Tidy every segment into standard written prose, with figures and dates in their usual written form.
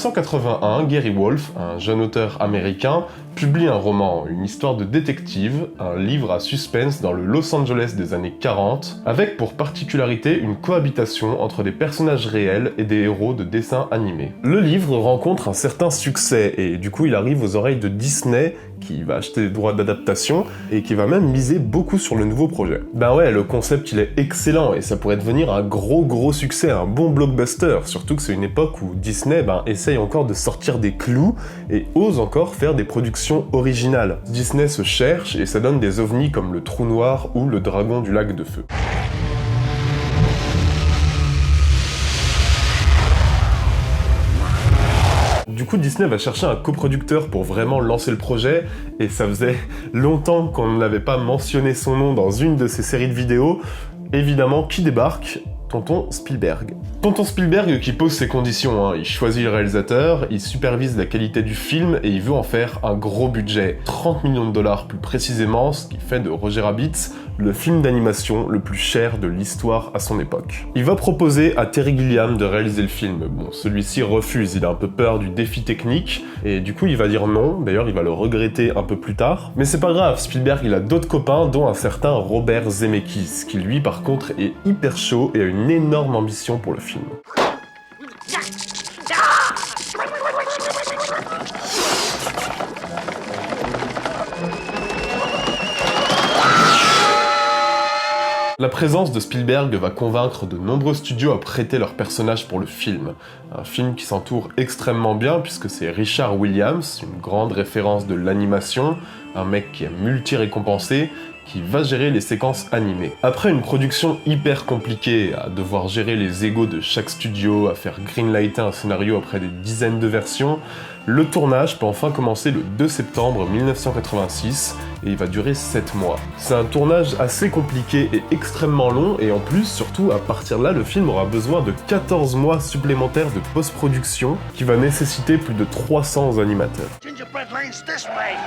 1981, Gary Wolf, un jeune auteur américain, publie un roman, une histoire de détective, un livre à suspense dans le Los Angeles des années 40, avec pour particularité une cohabitation entre des personnages réels et des héros de dessins animés. Le livre rencontre un certain succès et du coup il arrive aux oreilles de Disney qui va acheter des droits d'adaptation et qui va même miser beaucoup sur le nouveau projet. Ben ouais, le concept il est excellent et ça pourrait devenir un gros succès, un bon blockbuster, surtout que c'est une époque où Disney essaye encore de sortir des clous et ose encore faire des productions originales. Disney se cherche et ça donne des ovnis comme le Trou Noir ou le Dragon du Lac de Feu. Du coup, Disney va chercher un coproducteur pour vraiment lancer le projet, et ça faisait longtemps qu'on n'avait pas mentionné son nom dans une de ses séries de vidéos. Évidemment, qui débarque ? Tonton Spielberg. Tonton Spielberg qui pose ses conditions, hein. Il choisit le réalisateur, il supervise la qualité du film et il veut en faire un gros budget. 30 millions de dollars plus précisément, ce qui fait de Roger Rabbit le film d'animation le plus cher de l'histoire à son époque. Il va proposer à Terry Gilliam de réaliser le film. Bon, celui-ci refuse, il a un peu peur du défi technique et du coup il va dire non, d'ailleurs il va le regretter un peu plus tard. Mais c'est pas grave, Spielberg il a d'autres copains dont un certain Robert Zemeckis qui lui par contre est hyper chaud et a une énorme ambition pour le film. La présence de Spielberg va convaincre de nombreux studios à prêter leurs personnages pour le film. Un film qui s'entoure extrêmement bien puisque c'est Richard Williams, une grande référence de l'animation, un mec qui est multi-récompensé, qui va gérer les séquences animées. Après une production hyper compliquée, à devoir gérer les égos de chaque studio, à faire greenlighter un scénario après des dizaines de versions, le tournage peut enfin commencer le 2 septembre 1986 et il va durer 7 mois. C'est un tournage assez compliqué et extrêmement long et en plus, surtout à partir de là, le film aura besoin de 14 mois supplémentaires de post-production qui va nécessiter plus de 300 animateurs. Gingerbread lane's this way.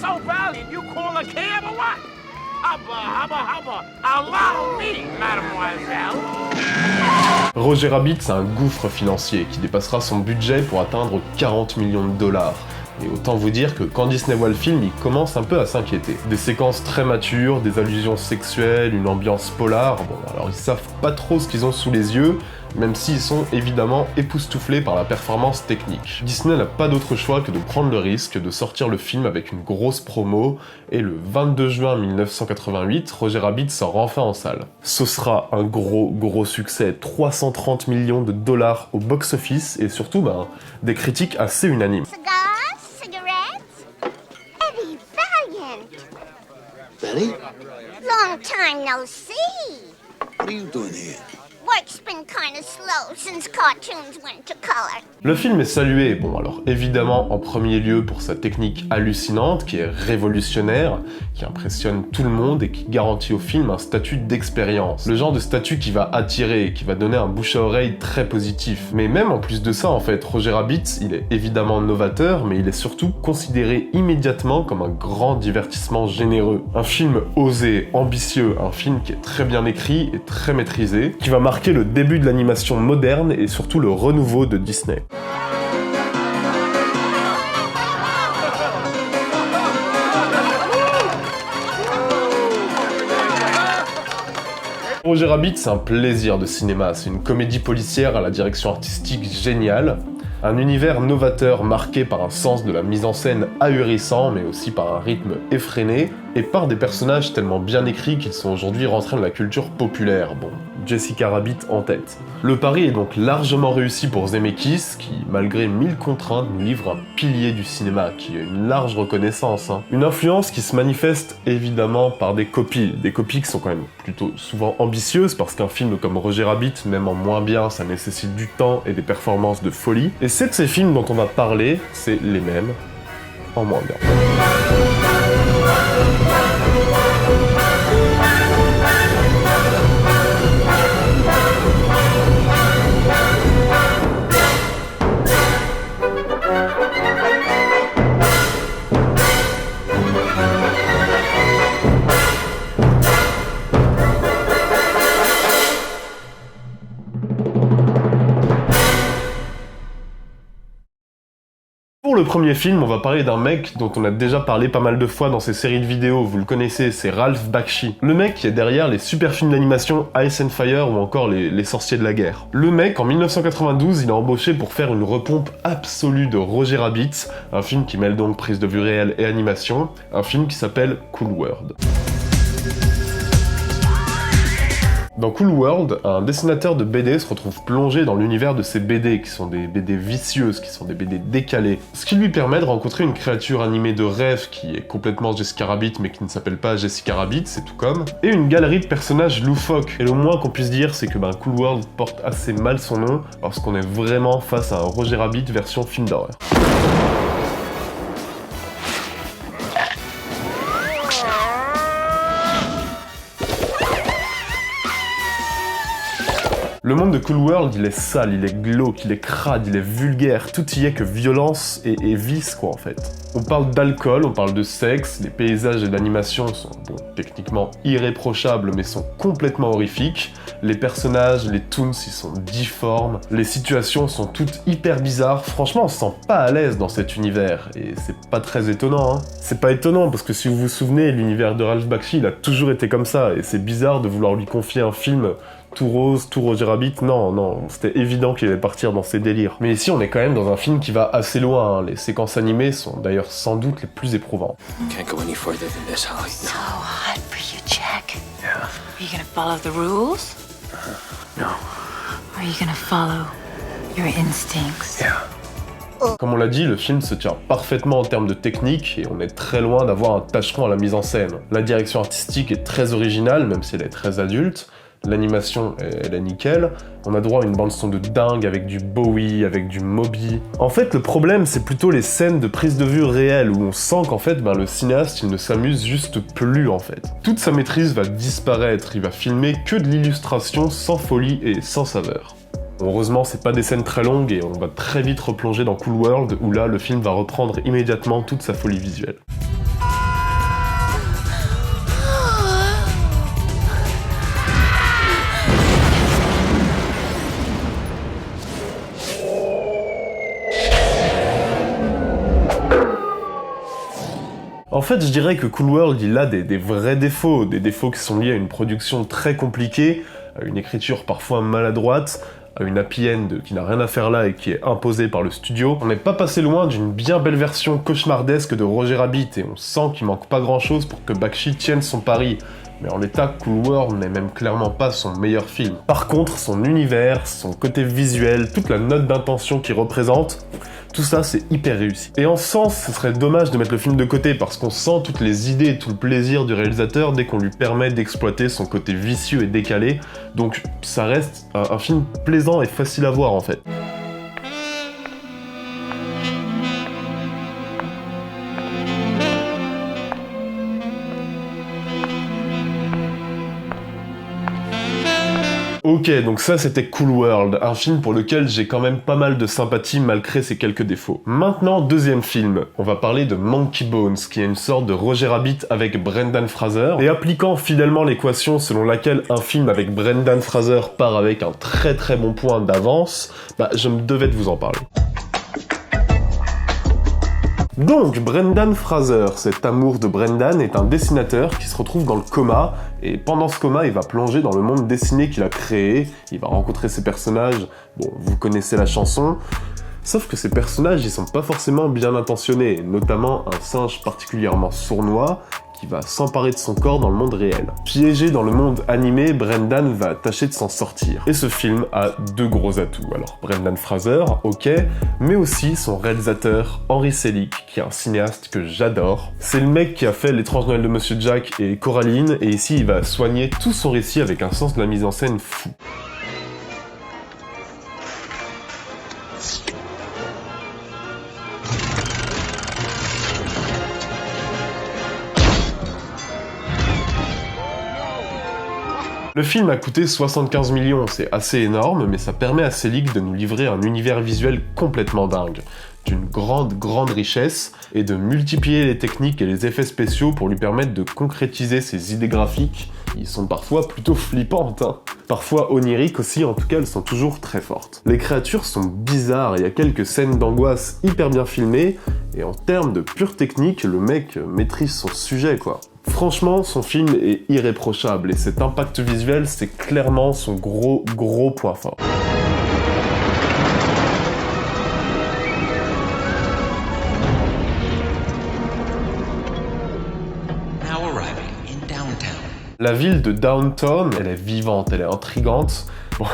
So valiant, you call a cab or what? Hubba. Allow me, mademoiselle. Roger Rabbit, c'est un gouffre financier qui dépassera son budget pour atteindre 40 millions de dollars. Et autant vous dire que quand Disney voit le film, il commence un peu à s'inquiéter. Des séquences très matures, des allusions sexuelles, une ambiance polar, bon alors ils savent pas trop ce qu'ils ont sous les yeux, même s'ils sont évidemment époustouflés par la performance technique. Disney n'a pas d'autre choix que de prendre le risque de sortir le film avec une grosse promo, et le 22 juin 1988, Roger Rabbit sort enfin en salle. Ce sera un gros succès, 330 millions de dollars au box-office, et surtout des critiques assez unanimes. Betty? Long time no see. What are you doing here? Work's been kinda slow since cartoons went to color. Le film est salué, bon alors évidemment en premier lieu pour sa technique hallucinante qui est révolutionnaire, qui impressionne tout le monde et qui garantit au film un statut d'expérience. Le genre de statut qui va attirer, qui va donner un bouche à oreille très positif. Mais même en plus de ça en fait, Roger Rabbit, il est évidemment novateur, mais il est surtout considéré immédiatement comme un grand divertissement généreux. Un film osé, ambitieux, un film qui est très bien écrit et très maîtrisé, qui va marquer le début de l'animation moderne et surtout le renouveau de Disney. Roger Rabbit, c'est un plaisir de cinéma, c'est une comédie policière à la direction artistique géniale, un univers novateur marqué par un sens de la mise en scène ahurissant, mais aussi par un rythme effréné, et par des personnages tellement bien écrits qu'ils sont aujourd'hui rentrés dans la culture populaire. Bon, Jessica Rabbit en tête. Le pari est donc largement réussi pour Zemeckis, qui, malgré 1000 contraintes, nous livre un pilier du cinéma, qui a une large reconnaissance. Une influence qui se manifeste évidemment par des copies qui sont quand même plutôt souvent ambitieuses, parce qu'un film comme Roger Rabbit, même en moins bien, ça nécessite du temps et des performances de folie. Et c'est de ces films dont on va parler, c'est les mêmes, en moins bien. le premier film, on va parler d'un mec dont on a déjà parlé pas mal de fois dans ces séries de vidéos, vous le connaissez, c'est Ralph Bakshi. Le mec qui est derrière les super films d'animation Ice and Fire ou encore les Sorciers de la Guerre. Le mec, en 1992, il est embauché pour faire une repompe absolue de Roger Rabbit, un film qui mêle donc prise de vue réelle et animation, un film qui s'appelle Cool World. Dans Cool World, un dessinateur de BD se retrouve plongé dans l'univers de ces BD, qui sont des BD vicieuses, qui sont des BD décalées, ce qui lui permet de rencontrer une créature animée de rêve qui est complètement Jessica Rabbit, mais qui ne s'appelle pas Jessica Rabbit, c'est tout comme, et une galerie de personnages loufoques. Et le moins qu'on puisse dire, c'est que Cool World porte assez mal son nom, parce qu'on est vraiment face à un Roger Rabbit version film d'horreur. Le monde de Cool World, il est sale, il est glauque, il est crade, il est vulgaire, tout y est que violence et vice quoi en fait. On parle d'alcool, on parle de sexe, les paysages et l'animation sont bon, techniquement irréprochables mais sont complètement horrifiques, les personnages, les toons ils sont difformes, les situations sont toutes hyper bizarres, franchement on se sent pas à l'aise dans cet univers et c'est pas très étonnant hein. C'est pas étonnant parce que si vous vous souvenez, l'univers de Ralph Bakshi il a toujours été comme ça et c'est bizarre de vouloir lui confier un film tout rose, tout Roger Rabbit, non, c'était évident qu'il allait partir dans ses délires. Mais ici, on est quand même dans un film qui va assez loin, hein. Les séquences animées sont d'ailleurs sans doute les plus éprouvantes. Can't go any further than this, Holly. So hot for you, Jack. Yeah. Are you gonna follow the rules? No. Or are you gonna follow your instincts? Yeah. Comme on l'a dit, le film se tient parfaitement en termes de technique et on est très loin d'avoir un tâcheron à la mise en scène. La direction artistique est très originale, même si elle est très adulte. L'animation, elle est nickel. On a droit à une bande-son de dingue avec du Bowie, avec du Moby. En fait, le problème, c'est plutôt les scènes de prise de vue réelle où on sent qu'en fait, le cinéaste, il ne s'amuse juste plus en fait. Toute sa maîtrise va disparaître. Il va filmer que de l'illustration sans folie et sans saveur. Heureusement, c'est pas des scènes très longues et on va très vite replonger dans Cool World où là, le film va reprendre immédiatement toute sa folie visuelle. En fait, je dirais que Cool World, il a des vrais défauts, des défauts qui sont liés à une production très compliquée, à une écriture parfois maladroite, à une happy end qui n'a rien à faire là et qui est imposée par le studio. On n'est pas passé loin d'une bien belle version cauchemardesque de Roger Rabbit et on sent qu'il manque pas grand chose pour que Bakshi tienne son pari. Mais en l'état, Cool World n'est même clairement pas son meilleur film. Par contre, son univers, son côté visuel, toute la note d'intention qu'il représente, tout ça c'est hyper réussi. Et en sens, ce serait dommage de mettre le film de côté parce qu'on sent toutes les idées et tout le plaisir du réalisateur dès qu'on lui permet d'exploiter son côté vicieux et décalé. Donc ça reste un film plaisant et facile à voir en fait. Ok, donc ça c'était Cool World, un film pour lequel j'ai quand même pas mal de sympathie malgré ses quelques défauts. Maintenant, deuxième film, on va parler de Monkey Bones, qui est une sorte de Roger Rabbit avec Brendan Fraser, et appliquant fidèlement l'équation selon laquelle un film avec Brendan Fraser part avec un très bon point d'avance, je me devais de vous en parler. Donc, Brendan Fraser, cet amour de Brendan, est un dessinateur qui se retrouve dans le coma, et pendant ce coma, il va plonger dans le monde dessiné qu'il a créé, il va rencontrer ses personnages, bon, vous connaissez la chanson, sauf que ces personnages, ils sont pas forcément bien intentionnés, notamment un singe particulièrement sournois, qui va s'emparer de son corps dans le monde réel. Piégé dans le monde animé, Brendan va tâcher de s'en sortir. Et ce film a deux gros atouts. Alors Brendan Fraser, ok, mais aussi son réalisateur Henry Selick, qui est un cinéaste que j'adore. C'est le mec qui a fait L'étrange Noël de Monsieur Jack et Coraline, et ici il va soigner tout son récit avec un sens de la mise en scène fou. Le film a coûté 75 millions, c'est assez énorme, mais ça permet à Selick de nous livrer un univers visuel complètement dingue. d'une grande richesse et de multiplier les techniques et les effets spéciaux pour lui permettre de concrétiser ses idées graphiques. Ils sont parfois plutôt flippantes, hein. Parfois oniriques aussi, en tout cas elles sont toujours très fortes. Les créatures sont bizarres, il y a quelques scènes d'angoisse hyper bien filmées, et en termes de pure technique, le mec maîtrise son sujet quoi. Franchement, son film est irréprochable, et cet impact visuel, c'est clairement son gros point fort. La ville de Downtown, elle est vivante, elle est intrigante, bon,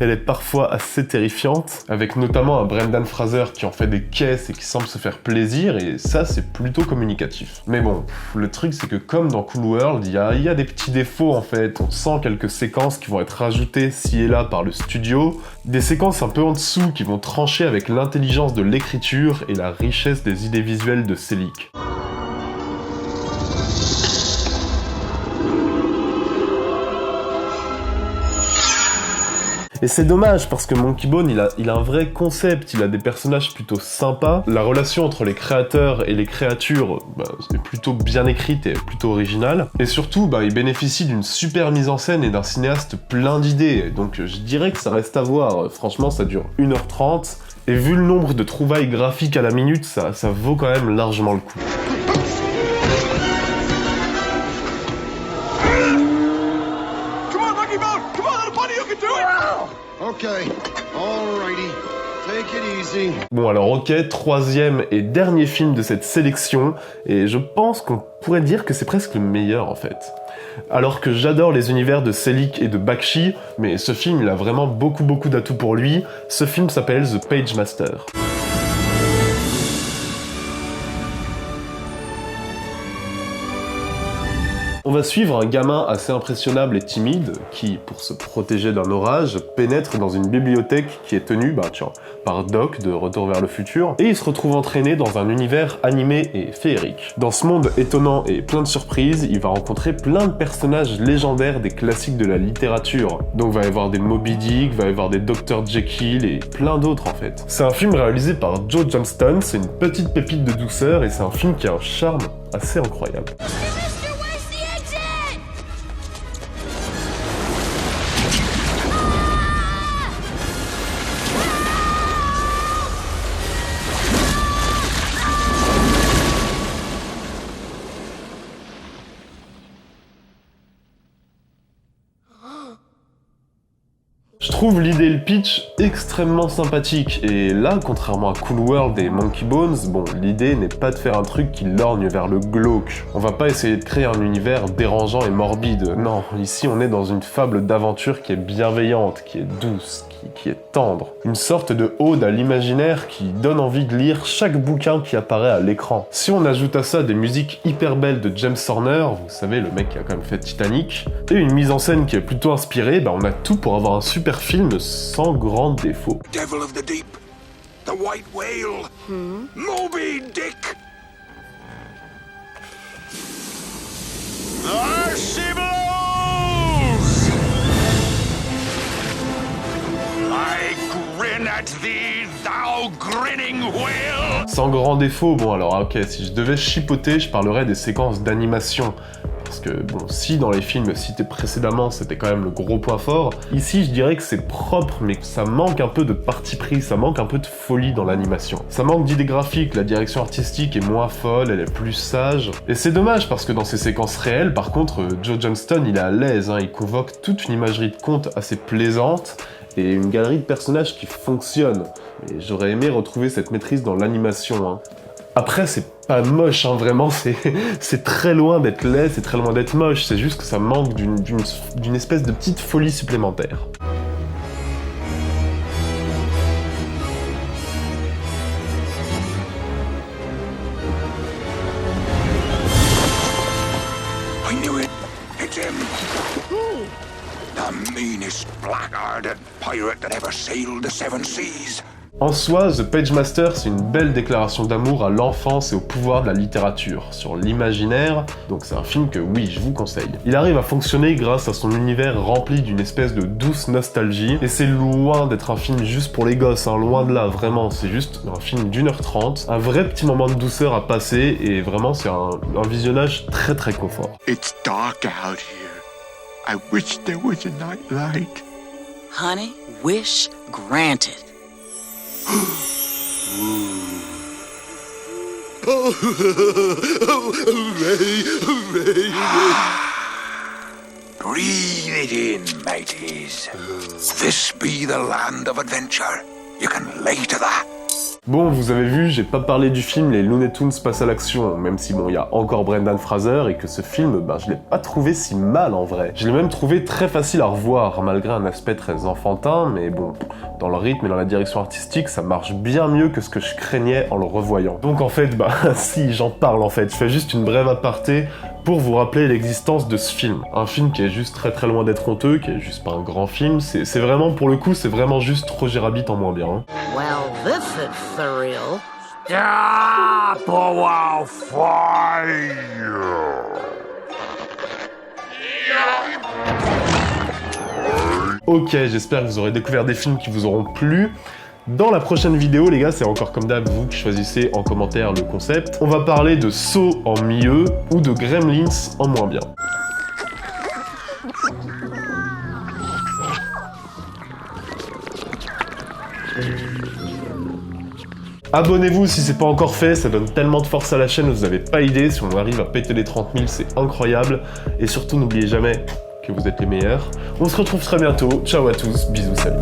elle est parfois assez terrifiante, avec notamment un Brendan Fraser qui en fait des caisses et qui semble se faire plaisir, et ça c'est plutôt communicatif. Mais bon, le truc c'est que comme dans Cool World, il y a des petits défauts en fait, on sent quelques séquences qui vont être rajoutées ci et là par le studio, des séquences un peu en dessous qui vont trancher avec l'intelligence de l'écriture et la richesse des idées visuelles de Selig. Et c'est dommage parce que Monkey Bone, il a un vrai concept, il a des personnages plutôt sympas. La relation entre les créateurs et les créatures est plutôt bien écrite et plutôt originale. Et surtout, il bénéficie d'une super mise en scène et d'un cinéaste plein d'idées. Donc je dirais que ça reste à voir. Franchement, ça dure 1h30. Et vu le nombre de trouvailles graphiques à la minute, ça vaut quand même largement le coup. Okay, alrighty. Take it easy. Bon alors ok, troisième et dernier film de cette sélection, et je pense qu'on pourrait dire que c'est presque le meilleur en fait. Alors que j'adore les univers de Selig et de Bakshi, mais ce film il a vraiment beaucoup d'atouts pour lui, ce film s'appelle The Page Master. On va suivre un gamin assez impressionnable et timide qui, pour se protéger d'un orage, pénètre dans une bibliothèque qui est tenue, par Doc de Retour vers le futur, et il se retrouve entraîné dans un univers animé et féerique. Dans ce monde étonnant et plein de surprises, il va rencontrer plein de personnages légendaires des classiques de la littérature. Donc va y avoir des Moby Dick, va y avoir des Dr. Jekyll et plein d'autres en fait. C'est un film réalisé par Joe Johnston, c'est une petite pépite de douceur et c'est un film qui a un charme assez incroyable. Je trouve l'idée et le pitch extrêmement sympathique, et là, contrairement à Cool World et Monkey Bones, l'idée n'est pas de faire un truc qui lorgne vers le glauque. On va pas essayer de créer un univers dérangeant et morbide, non, ici on est dans une fable d'aventure qui est bienveillante, qui est douce, qui est tendre. Une sorte de ode à l'imaginaire qui donne envie de lire chaque bouquin qui apparaît à l'écran. Si on ajoute à ça des musiques hyper belles de James Horner, vous savez, le mec qui a quand même fait Titanic, et une mise en scène qui est plutôt inspirée, on a tout pour avoir un super film sans grand défaut. Devil of the Deep, the White Whale, Moby Dick. I grin at thee, thou grinning whale. Sans grand défaut, alors ok, si je devais chipoter, je parlerais des séquences d'animation. Parce que si dans les films cités précédemment c'était quand même le gros point fort, ici je dirais que c'est propre mais que ça manque un peu de parti pris, ça manque un peu de folie dans l'animation. Ça manque d'idées graphiques, la direction artistique est moins folle, elle est plus sage. Et c'est dommage parce que dans ces séquences réelles, par contre, Joe Johnston il est à l'aise, il convoque toute une imagerie de conte assez plaisante et une galerie de personnages qui fonctionne. Et j'aurais aimé retrouver cette maîtrise dans l'animation. Après, c'est pas moche, vraiment, c'est très loin d'être laid, c'est très loin d'être moche, c'est juste que ça manque d'une espèce de petite folie supplémentaire. I knew it. It's him. Who? The meanest blackguard and pirate that ever sailed the seven seas. En soi, The Pagemaster, c'est une belle déclaration d'amour à l'enfance et au pouvoir de la littérature, sur l'imaginaire, donc c'est un film que oui, je vous conseille. Il arrive à fonctionner grâce à son univers rempli d'une espèce de douce nostalgie, et c'est loin d'être un film juste pour les gosses, hein, loin de là, vraiment, c'est juste un film d'1h30, un vrai petit moment de douceur à passer, et vraiment c'est un visionnage très très confort. It's dark out here. I wish there was a night light. Honey, wish granted. Oh, hooray, hooray, hooray. Breathe it in, mateys. This be the land of adventure. You can lay to that. Bon, vous avez vu, j'ai pas parlé du film Les Looney Tunes passent à l'action, même si bon, il y a encore Brendan Fraser et que ce film, je l'ai pas trouvé si mal en vrai. Je l'ai même trouvé très facile à revoir, malgré un aspect très enfantin, mais bon, dans le rythme et dans la direction artistique, ça marche bien mieux que ce que je craignais en le revoyant. Donc en fait, si, j'en parle en fait, je fais juste une brève aparté pour vous rappeler l'existence de ce film. Un film qui est juste très très loin d'être honteux, qui est juste pas un grand film, c'est vraiment, pour le coup, c'est vraiment juste Roger Rabbit en moins bien. Hein. Well, this is surreal. Stop our fire! Ok, j'espère que vous aurez découvert des films qui vous auront plu. Dans la prochaine vidéo, les gars, c'est encore comme d'hab, vous qui choisissez en commentaire le concept. On va parler de Saw en mieux ou de Gremlins en moins bien. Abonnez-vous si c'est pas encore fait, ça donne tellement de force à la chaîne, vous avez pas idée. Si on arrive à péter les 30 000, c'est incroyable. Et surtout, n'oubliez jamais que vous êtes les meilleurs. On se retrouve très bientôt. Ciao à tous, bisous, salut.